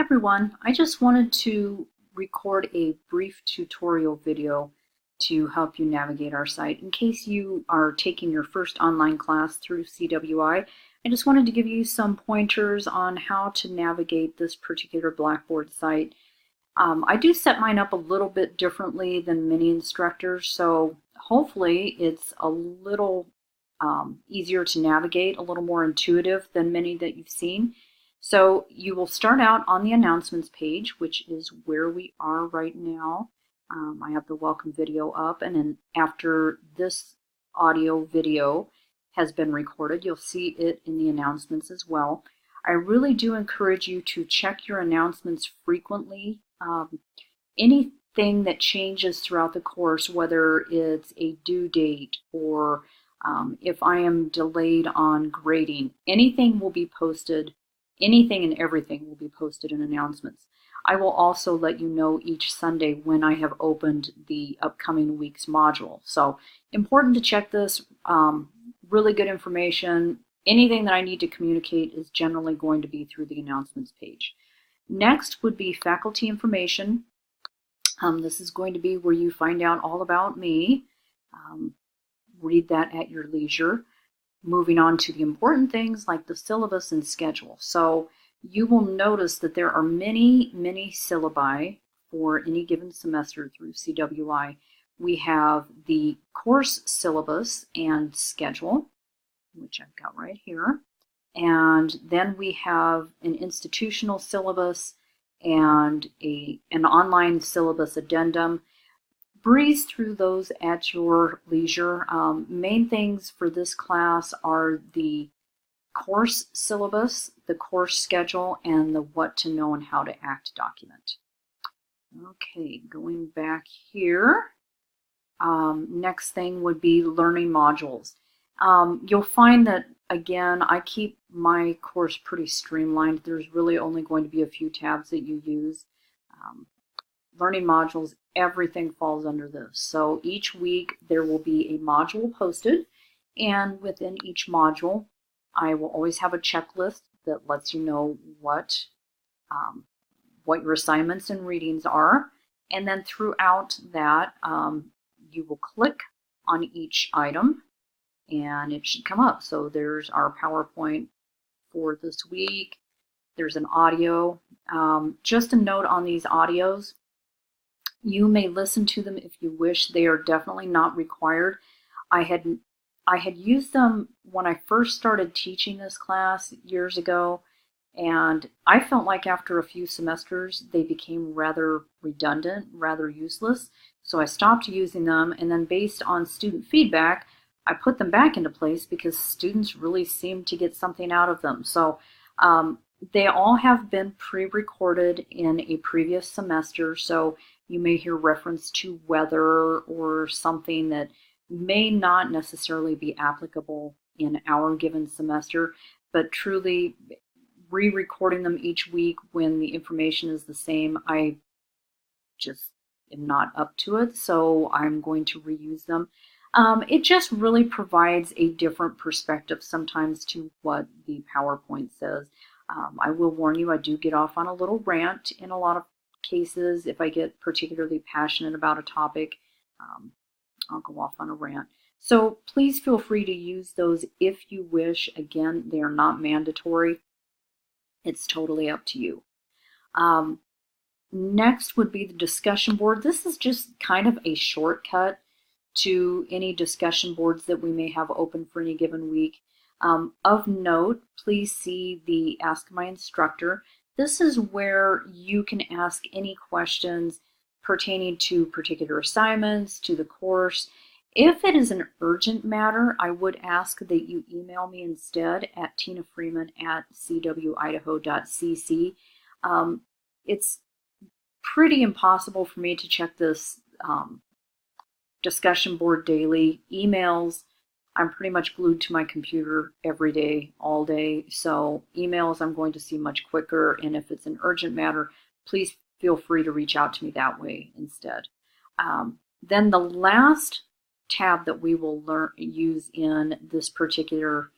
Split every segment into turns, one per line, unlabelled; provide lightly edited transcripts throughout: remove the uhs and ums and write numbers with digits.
Everyone, I just wanted to record a brief tutorial video to help you navigate our site. In case you are taking your first online class through CWI, I just wanted to give you some pointers on how to navigate this particular Blackboard site. I do set mine up a little bit differently than many instructors, so hopefully it's a little easier to navigate, a little more intuitive than many that you've seen. So you will start out on the announcements page, which is where we are right now. I have the welcome video up, and then after this audio video has been recorded, you'll see it in the announcements as well. I really do encourage you to check your announcements frequently. Anything that changes throughout the course, whether it's a due date or if I am delayed on grading, anything will be posted. Anything and everything will be posted in announcements. I will also let you know each Sunday when I have opened the upcoming week's module. So important to check this. Really good information. Anything that I need to communicate is generally going to be through the announcements page. Next would be faculty information. This is going to be where you find out all about me. Read that at your leisure. Moving on to the important things like the syllabus and schedule. So you will notice that there are many syllabi for any given semester through CWI. We have the course syllabus and schedule, which I've got right here. And then we have an institutional syllabus and an online syllabus addendum. Breeze through those at your leisure. Main things for this class are the course syllabus, the course schedule, and the what to know and how to act document. Okay, going back here. Next thing would be learning modules. You'll find that, again, I keep my course pretty streamlined. There's really only going to be a few tabs that you use. Learning modules, everything falls under this. So each week there will be a module posted, and within each module I will always have a checklist that lets you know what your assignments and readings are. And then throughout that, you will click on each item and it should come up. So there's our PowerPoint for this week. There's an audio. Just a note on these audios. You may listen to them if you wish. They are definitely not required. I had used them when I first started teaching this class years ago, and I felt like after a few semesters they became rather redundant, rather useless. So I stopped using them, and then based on student feedback, I put them back into place because students really seemed to get something out of them. So they all have been pre-recorded in a previous semester, so you may hear reference to weather or something that may not necessarily be applicable in our given semester, but truly re-recording them each week when the information is the same, I just am not up to it, so I'm going to reuse them. It just really provides a different perspective sometimes to what the PowerPoint says. I will warn you, I do get off on a little rant in a lot of cases. If I get particularly passionate about a topic, I'll go off on a rant. So please feel free to use those if you wish. Again, they are not mandatory. It's totally up to you. Next would be the discussion board. This is just kind of a shortcut to any discussion boards that we may have open for any given week. Of note, please see the Ask My Instructor. This is where you can ask any questions pertaining to particular assignments, to the course. If it is an urgent matter, I would ask that you email me instead at tinafreeman@cwidaho.cc. It's pretty impossible for me to check this discussion board daily. Emails, I'm pretty much glued to my computer every day, all day, so emails I'm going to see much quicker, and if it's an urgent matter, please feel free to reach out to me that way instead. Then the last tab that we will use in this particular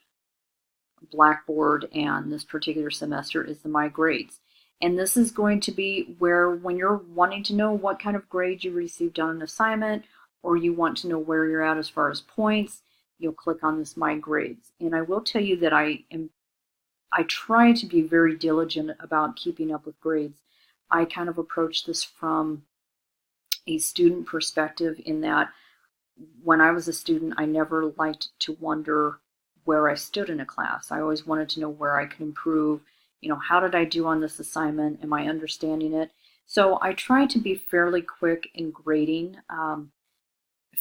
Blackboard and this particular semester is the My Grades. And this is going to be where, when you're wanting to know what kind of grade you received on an assignment, or you want to know where you're at as far as points, you'll click on this My Grades. And I will tell you that I try to be very diligent about keeping up with grades. I kind of approach this from a student perspective, in that when I was a student, I never liked to wonder where I stood in a class. I always wanted to know where I could improve. How did I do on this assignment? Am I understanding it? So I try to be fairly quick in grading.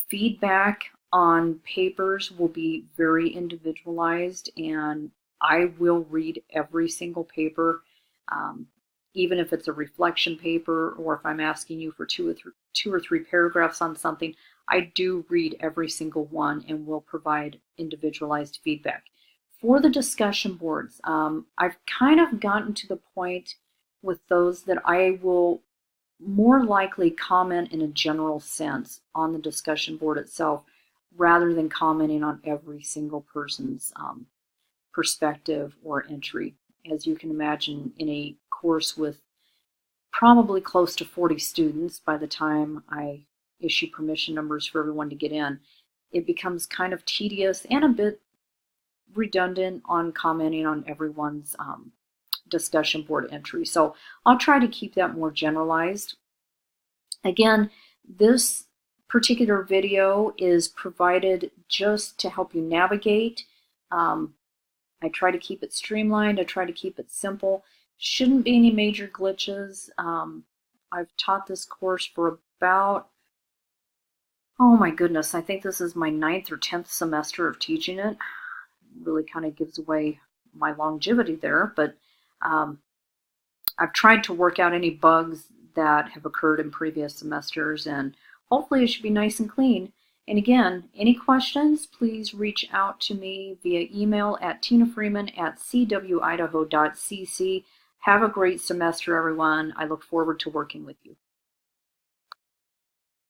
Feedback on papers will be very individualized, and I will read every single paper, even if it's a reflection paper, or if I'm asking you for two or three paragraphs on something. I do read every single one and will provide individualized feedback. For the discussion boards, I've kind of gotten to the point with those that I will more likely comment in a general sense on the discussion board itself, rather than commenting on every single person's perspective or entry. As you can imagine, in a course with probably close to 40 students, by the time I issue permission numbers for everyone to get in, it becomes kind of tedious and a bit redundant on commenting on everyone's discussion board entry. So I'll try to keep that more generalized. Again, this particular video is provided just to help you navigate. I try to keep it streamlined. I try to keep it simple. Shouldn't be any major glitches. I've taught this course for about, oh my goodness, I think this is my 9th or 10th semester of teaching it. Really kind of gives away my longevity there, but I've tried to work out any bugs that have occurred in previous semesters, and hopefully it should be nice and clean. And again, any questions, please reach out to me via email at tinafreeman@cwidaho.cc. Have a great semester, everyone. I look forward to working with you.